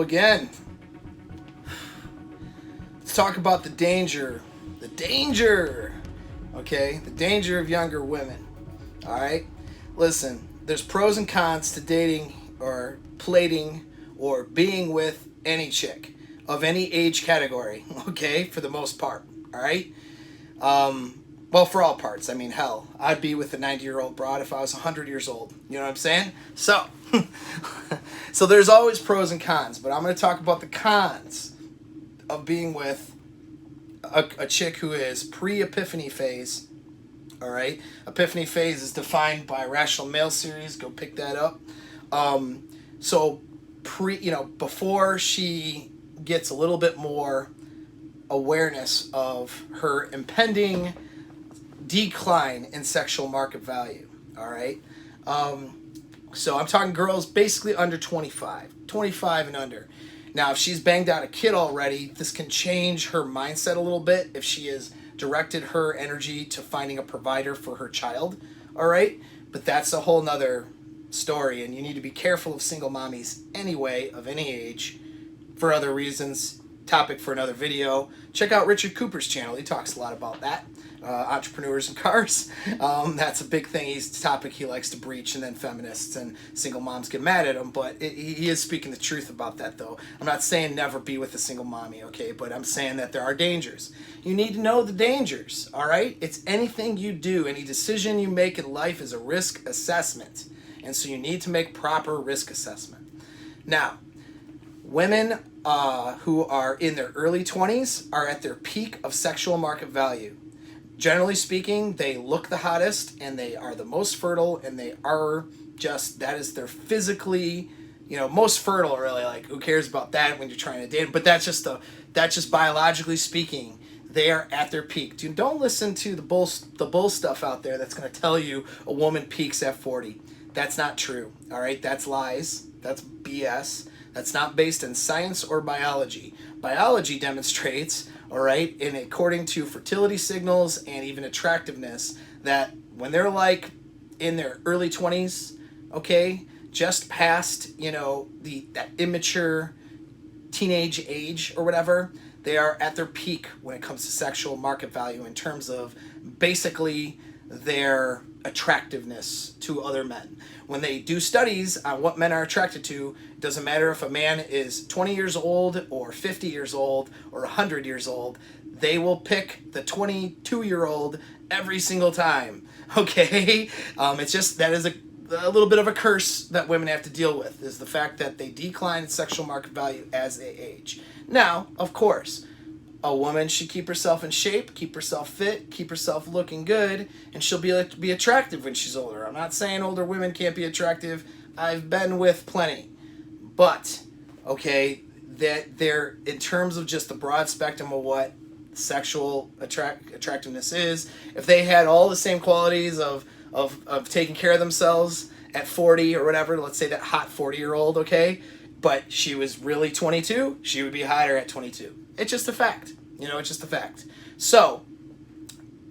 again. Let's talk about the danger. The danger. Okay? The danger of younger women. Alright? Listen, there's pros and cons to dating or plating or being with any chick of any age category. Okay? For the most part. Alright? Well, for all parts. I mean, hell, I'd be with a 90-year-old broad if I was 100 years old. You know what I'm saying? So, so there's always pros and cons, but I'm going to talk about the cons of being with a chick who is pre-epiphany phase. All right? Epiphany phase is defined by Rational Male series. Go pick that up. So, before she gets a little bit more awareness of her impending decline in sexual market value. All right. So I'm talking girls basically under 25 and under. Now, if she's banged out a kid already, this can change her mindset a little bit if she has directed her energy to finding a provider for her child. All right. But that's a whole nother story. And you need to be careful of single mommies anyway, of any age, for other reasons. Topic for another video. Check out Richard Cooper's channel. He talks a lot about that. Entrepreneurs and cars. That's a big thing. He's a topic he likes to breach, and then feminists and single moms get mad at him. But he is speaking the truth about that, though. I'm not saying never be with a single mommy, okay? But I'm saying that there are dangers. You need to know the dangers, all right? It's anything you do, any decision you make in life is a risk assessment. And so you need to make proper risk assessment. Now, women who are in their early 20s are at their peak of sexual market value. Generally speaking, they look the hottest and they are the most fertile, and they are just, that is their physically, most fertile, really. Like, who cares about that when you're trying to date? But that's just biologically speaking, they are at their peak. Dude, don't listen to the bull stuff out there that's going to tell you a woman peaks at 40. That's not true. All right, that's lies. That's BS. That's not based in science or biology. Biology demonstrates, all right, and according to fertility signals and even attractiveness, that when they're like in their early 20s, okay, just past, that immature teenage age or whatever, they are at their peak when it comes to sexual market value in terms of basically their attractiveness to other men. When they do studies on what men are attracted to, it doesn't matter if a man is 20 years old or 50 years old or 100 years old, they will pick the 22-year-old every single time. Okay? It's just, that is a little bit of a curse that women have to deal with, is the fact that they decline in sexual market value as they age. Now, of course, a woman should keep herself in shape, keep herself fit, keep herself looking good, and she'll be attractive when she's older. I'm not saying older women can't be attractive. I've been with plenty. But, okay, that they're, in terms of just the broad spectrum of what sexual attractiveness is, if they had all the same qualities of taking care of themselves at 40 or whatever, let's say that hot 40-year-old, okay, but she was really 22, she would be hotter at 22. It's just a fact. It's just a fact. So,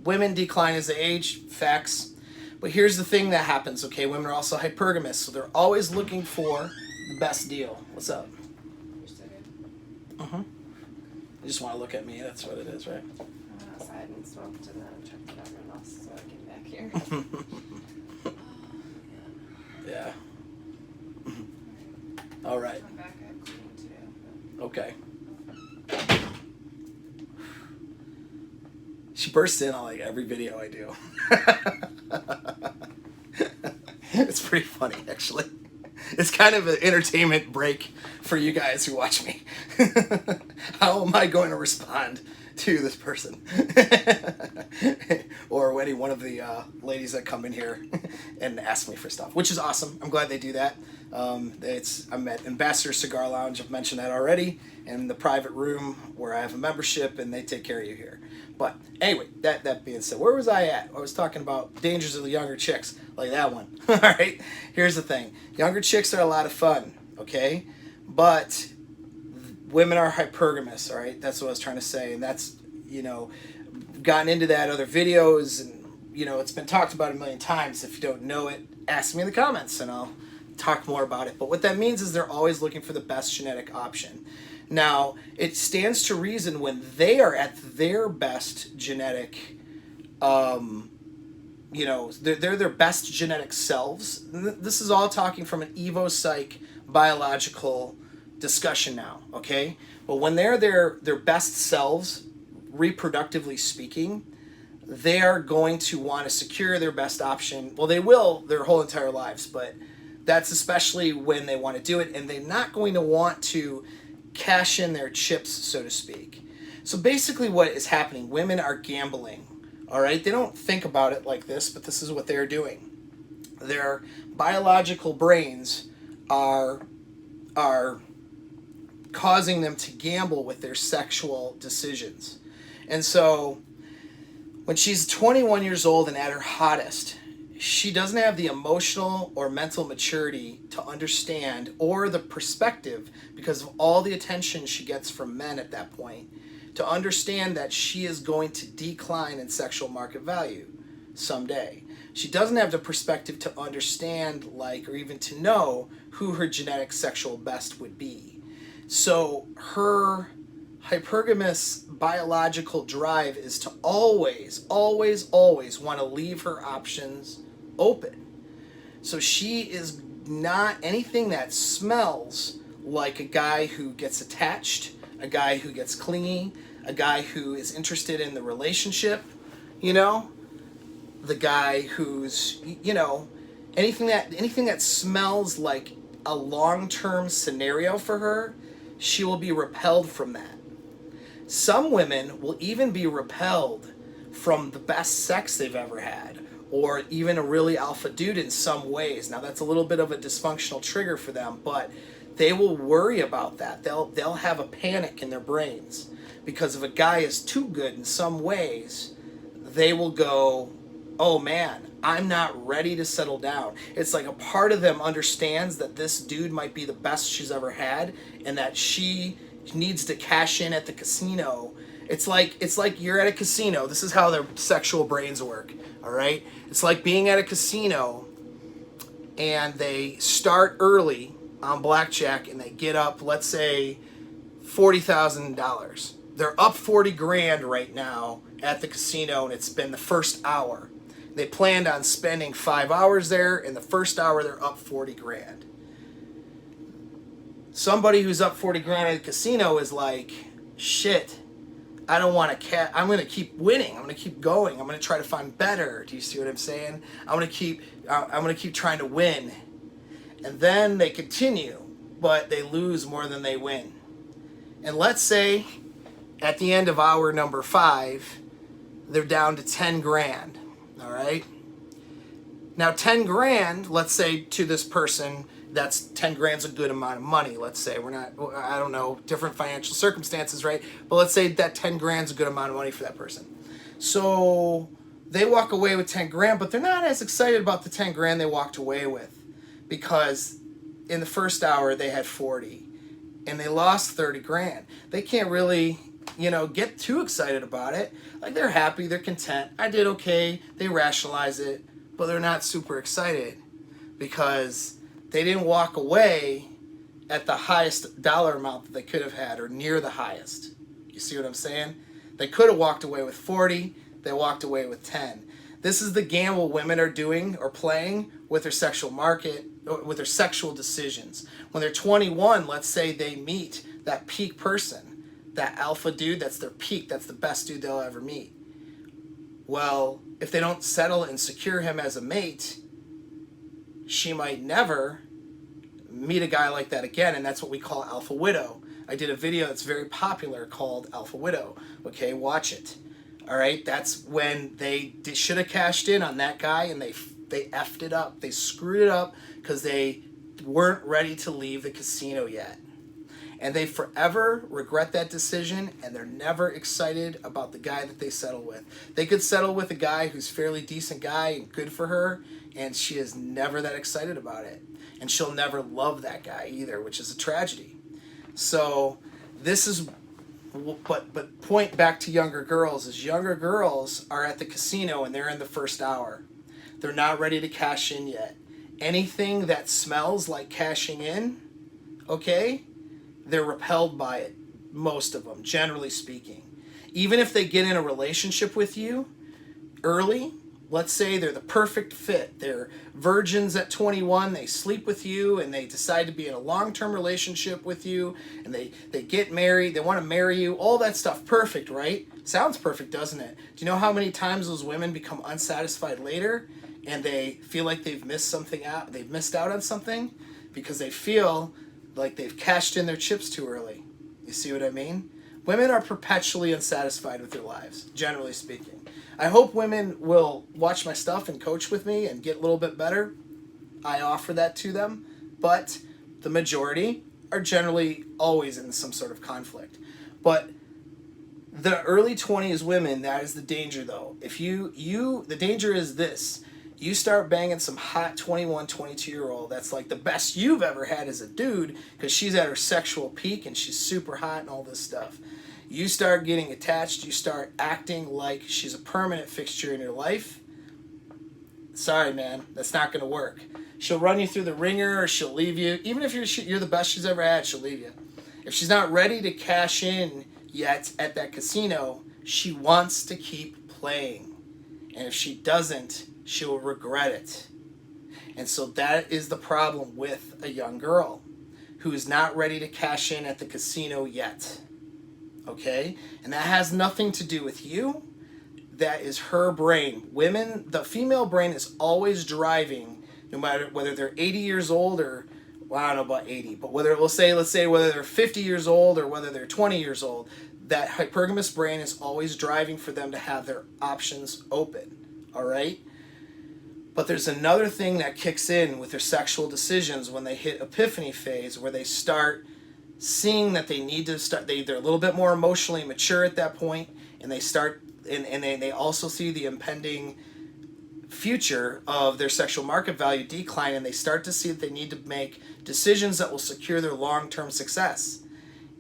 women decline as they age, facts. But here's the thing that happens, okay? Women are also hypergamous, so they're always looking for the best deal. What's up? You're still good? Uh-huh. You just want to look at me, that's what it is, right? I went outside and smoked and then checked with everyone else, so I came back here. Yeah. All right. I'm back, I have cleaning to do. Okay. She bursts in on like every video I do. It's pretty funny, actually. It's kind of an entertainment break for you guys who watch me. How am I going to respond to this person? Or any one of the ladies that come in here and ask me for stuff, which is awesome. I'm glad they do that. I'm at Ambassador Cigar Lounge. I've mentioned that already. And the private room where I have a membership, and they take care of you here. But anyway, that being said, where was I at? I was talking about dangers of the younger chicks, like that one. All right, here's the thing. Younger chicks are a lot of fun, okay? But women are hypergamous, all right? That's what I was trying to say. And that's, gotten into that other videos, and, it's been talked about a million times. If you don't know it, ask me in the comments, and I'll talk more about it. But what that means is they're always looking for the best genetic option. Now, it stands to reason when they are at their best genetic, they're their best genetic selves. This is all talking from an evo-psych biological discussion now, okay? But when they're their best selves, reproductively speaking, they are going to want to secure their best option. Well, they will their whole entire lives, but that's especially when they want to do it, and they're not going to want to cash in their chips, so to speak. So basically what is happening, women are gambling, all right? They don't think about it like this, but this is what they're doing. Their biological brains are causing them to gamble with their sexual decisions. And so when she's 21 years old and at her hottest, she doesn't have the emotional or mental maturity to understand, or the perspective, because of all the attention she gets from men at that point, to understand that she is going to decline in sexual market value someday. She doesn't have the perspective to understand, or even to know who her genetic sexual best would be. So her hypergamous biological drive is to always, always, always want to leave her options open. So she is not anything that smells like a guy who gets attached, a guy who gets clingy, a guy who is interested in the relationship, the guy who's, anything that smells like a long-term scenario for her, she will be repelled from that. Some women will even be repelled from the best sex they've ever had, or even a really alpha dude in some ways. Now that's a little bit of a dysfunctional trigger for them, but they will worry about that. They'll have a panic in their brains because if a guy is too good in some ways, they will go, oh man, I'm not ready to settle down. It's like a part of them understands that this dude might be the best she's ever had, and that she needs to cash in at the casino. It's like you're at a casino. This is how their sexual brains work, all right? It's like being at a casino and they start early on blackjack and they get up, let's say, $40,000. They're up 40 grand right now at the casino, and it's been the first hour. They planned on spending 5 hours there. In the first hour, they're up 40 grand. Somebody who's up 40 grand at the casino is like, shit, I don't want to I'm going to keep winning. I'm going to keep going. I'm going to try to find better. Do you see what I'm saying? I'm going to keep trying to win. And then they continue, but they lose more than they win. And let's say at the end of hour number 5, they're down to 10 grand. All right. Now 10 grand, let's say to this person, that's 10 grand's a good amount of money. Let's say I don't know, different financial circumstances, right? But let's say that 10 grand's a good amount of money for that person. So they walk away with 10 grand, but they're not as excited about the 10 grand they walked away with, because in the first hour they had 40 and they lost 30 grand. They can't really, get too excited about it. Like, they're happy, they're content. I did okay. They rationalize it, but they're not super excited because they didn't walk away at the highest dollar amount that they could have had, or near the highest. You see what I'm saying? They could have walked away with 40. They walked away with 10. This is the gamble women are doing or playing with their sexual market, with their sexual decisions. When they're 21, let's say they meet that peak person, that alpha dude, that's their peak, that's the best dude they'll ever meet. Well, if they don't settle and secure him as a mate, she might never meet a guy like that again, and that's what we call alpha widow. I did a video that's very popular called Alpha Widow. Okay, watch it. All right, that's when they should have cashed in on that guy, and they effed it up. They screwed it up because they weren't ready to leave the casino yet. And they forever regret that decision, and they're never excited about the guy that they settle with. They could settle with a guy who's fairly decent guy and good for her, and she is never that excited about it. And she'll never love that guy either, which is a tragedy. So this is, but point back to younger girls, is younger girls are at the casino and they're in the first hour. They're not ready to cash in yet. anything that smells like cashing in, okay, they're repelled by it, most of them, generally speaking. Even if they get in a relationship with you early, let's say they're the perfect fit, they're virgins at 21, they sleep with you and they decide to be in a long-term relationship with you, and they get married, they want to marry you, all that stuff, perfect, right? Sounds perfect, doesn't it? Do you know how many times those women become unsatisfied later and they feel like they've missed something out, they've missed out on something because they feel like they've cashed in their chips too early? You see what I mean? Women are perpetually unsatisfied with their lives, generally speaking. I hope women will watch my stuff and coach with me and get a little bit better. I offer that to them, but the majority are generally always in some sort of conflict. But the early 20s women, that is the danger though. If the danger is this: you start banging some hot 21, 22-year-old that's like the best you've ever had as a dude because she's at her sexual peak and she's super hot and all this stuff. You start getting attached, you start acting like she's a permanent fixture in your life. Sorry, man, that's not going to work. She'll run you through the ringer or she'll leave you. Even if you're the best she's ever had, she'll leave you. If she's not ready to cash in yet at that casino, she wants to keep playing. And if she doesn't, she will regret it. And so that is the problem with a young girl who is not ready to cash in at the casino yet. Okay? And that has nothing to do with you. That is her brain. Women, the female brain is always driving, no matter whether they're 80 years old or, well, I don't know about 80, but let's say whether they're 50 years old or whether they're 20 years old, that hypergamous brain is always driving for them to have their options open. All right? But there's another thing that kicks in with their sexual decisions when they hit epiphany phase, where they start seeing that they need to start, they're a little bit more emotionally mature at that point, and they start, and they also see the impending future of their sexual market value decline, and they start to see that they need to make decisions that will secure their long-term success.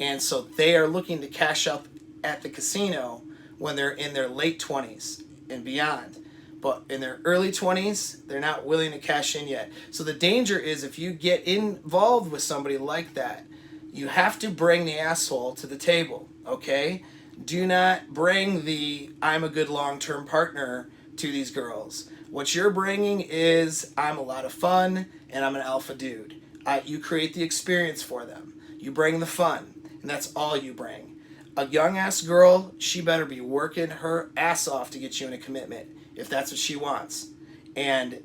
And so they are looking to cash up at the casino when they're in their late 20s and beyond. But in their early 20s, they're not willing to cash in yet. So the danger is, if you get involved with somebody like that, you have to bring the asshole to the table, okay? Do not bring the I'm a good long-term partner to these girls. What you're bringing is I'm a lot of fun and I'm an alpha dude. You create the experience for them. You bring the fun, and that's all you bring. A young-ass girl, she better be working her ass off to get you in a commitment, if that's what she wants. And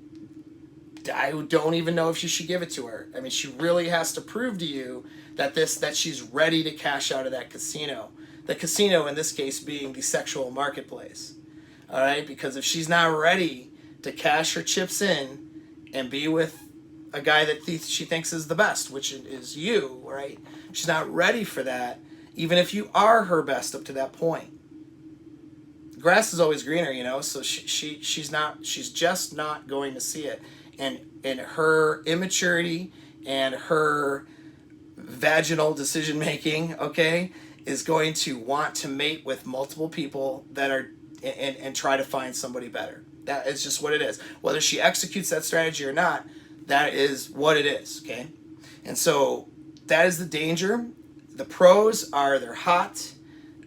I don't even know if you should give it to her. I mean, she really has to prove to you that she's ready to cash out of that casino. The casino, in this case, being the sexual marketplace. All right? Because if she's not ready to cash her chips in and be with a guy that she thinks is the best, which is you, right? She's not ready for that, even if you are her best up to that point. Grass is always greener, you know, so she's just not going to see it. And her immaturity and her vaginal decision making, okay, is going to want to mate with multiple people that are and try to find somebody better. That is just what it is. Whether she executes that strategy or not, that is what it is, okay? And so that is the danger. The pros are they're hot,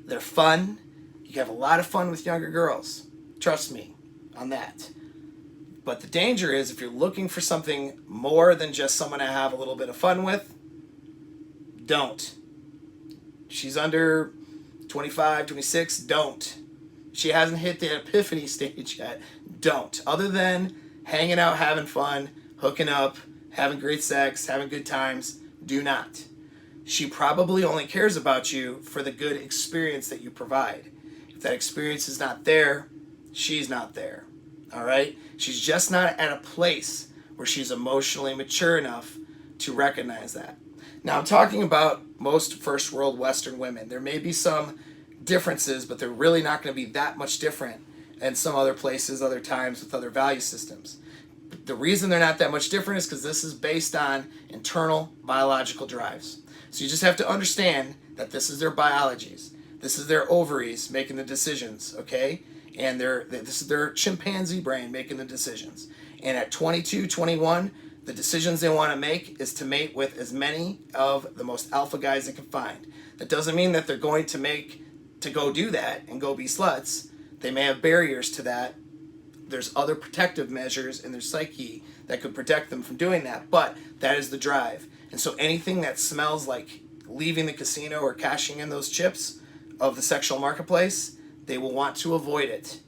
they're fun. You have a lot of fun with younger girls. Trust me on that. But the danger is, if you're looking for something more than just someone to have a little bit of fun with, don't. She's under 25, 26, don't. She hasn't hit the epiphany stage yet, don't. Other than hanging out, having fun, hooking up, having great sex, having good times, do not. She probably only cares about you for the good experience that you provide. If that experience is not there, she's not there. All right? She's just not at a place where she's emotionally mature enough to recognize that. Now, I'm talking about most first world Western women. There may be some differences, but they're really not going to be that much different in some other places, other times, with other value systems. The reason they're not that much different is because this is based on internal biological drives. So you just have to understand that this is their biologies. This is their ovaries making the decisions, okay? And this is their chimpanzee brain making the decisions. And at 22, 21, The decisions they want to make is to mate with as many of the most alpha guys they can find. That doesn't mean that they're going to go do that and go be sluts. They may have barriers to that. There's other protective measures in their psyche that could protect them from doing that, but that is the drive. And so anything that smells like leaving the casino or cashing in those chips of the sexual marketplace, they will want to avoid it.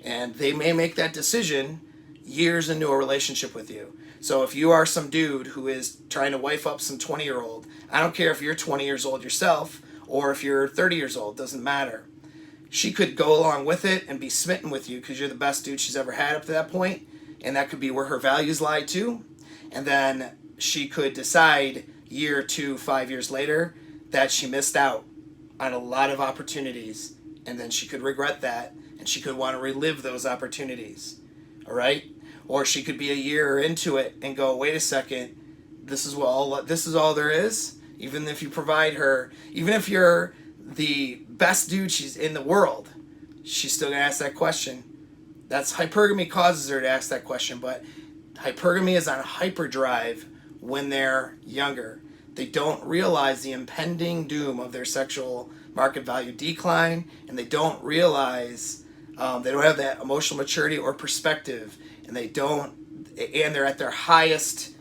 And they may make that decision years into a relationship with you. So if you are some dude who is trying to wife up some 20-year-old, I don't care if you're 20 years old yourself or if you're 30 years old, doesn't matter. She could go along with it and be smitten with you because you're the best dude she's ever had up to that point, and that could be where her values lie too. And then she could decide year, 2, 5 years later that she missed out on a lot of opportunities, and then she could regret that, and she could want to relive those opportunities. All right? Or she could be a year into it and go, wait a second, this is all there is. Even if you provide her, even if you're the best dude she's in the world, she's still gonna ask that question. That's hypergamy causes her to ask that question, but hypergamy is on hyperdrive when they're younger. They don't realize the impending doom of their sexual market value decline, and they don't realize they don't have that emotional maturity or perspective, and they're at their highest,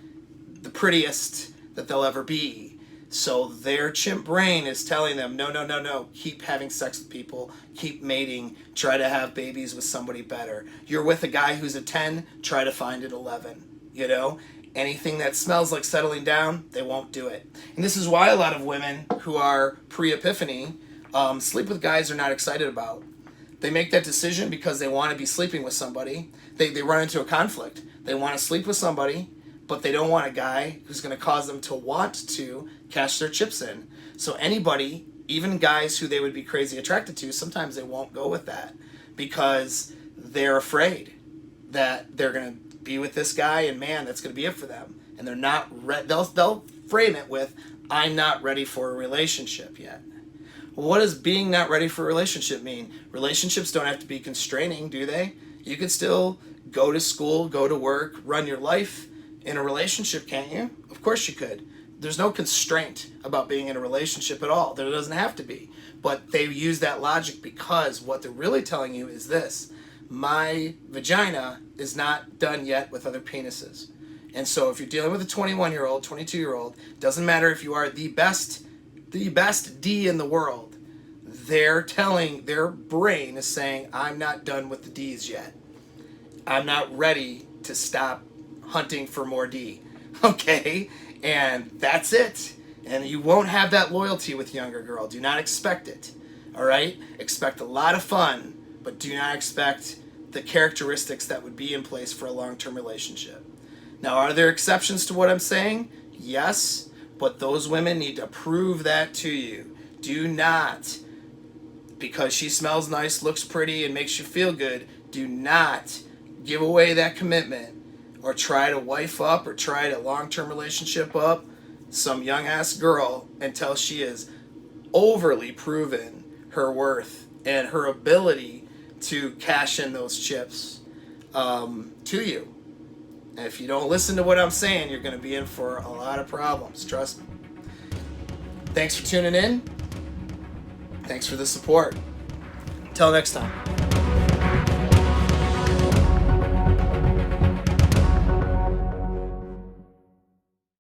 the prettiest that they'll ever be. So their chimp brain is telling them, no, keep having sex with people, keep mating, try to have babies with somebody better. You're with a guy who's a 10, try to find an 11, you know? Anything that smells like settling down, they won't do it. And this is why a lot of women who are pre-epiphany sleep with guys they're not excited about. They make that decision because they want to be sleeping with somebody. They run into a conflict. They want to sleep with somebody, but they don't want a guy who's going to cause them to want to cash their chips in. So anybody, even guys who they would be crazy attracted to, sometimes they won't go with that because they're afraid that they're going to be with this guy and man, that's going to be it for them. And they're not ready. They'll frame it with, I'm not ready for a relationship yet. Well, what does being not ready for a relationship mean? Relationships don't have to be constraining, do they? You could still go to school, go to work, run your life in a relationship, can't you? Of course you could. There's no constraint about being in a relationship at all. There doesn't have to be. But they use that logic because what they're really telling you is this: my vagina is not done yet with other penises. And so if you're dealing with a 21-year-old, 22-year-old, doesn't matter if you are the best D in the world, their brain is saying, I'm not done with the D's yet. I'm not ready to stop hunting for more D. Okay? And that's it. And you won't have that loyalty with younger girl. Do not expect it. All right? Expect a lot of fun, but do not expect the characteristics that would be in place for a long-term relationship. Now, are there exceptions to what I'm saying? Yes, but those women need to prove that to you. Do not, because she smells nice, looks pretty, and makes you feel good, do not give away that commitment or try to wife up or try to long-term relationship up some young-ass girl until she is overly proven her worth and her ability to cash in those chips to you. And if you don't listen to what I'm saying, you're going to be in for a lot of problems. Trust me. Thanks for tuning in. Thanks for the support. Until next time.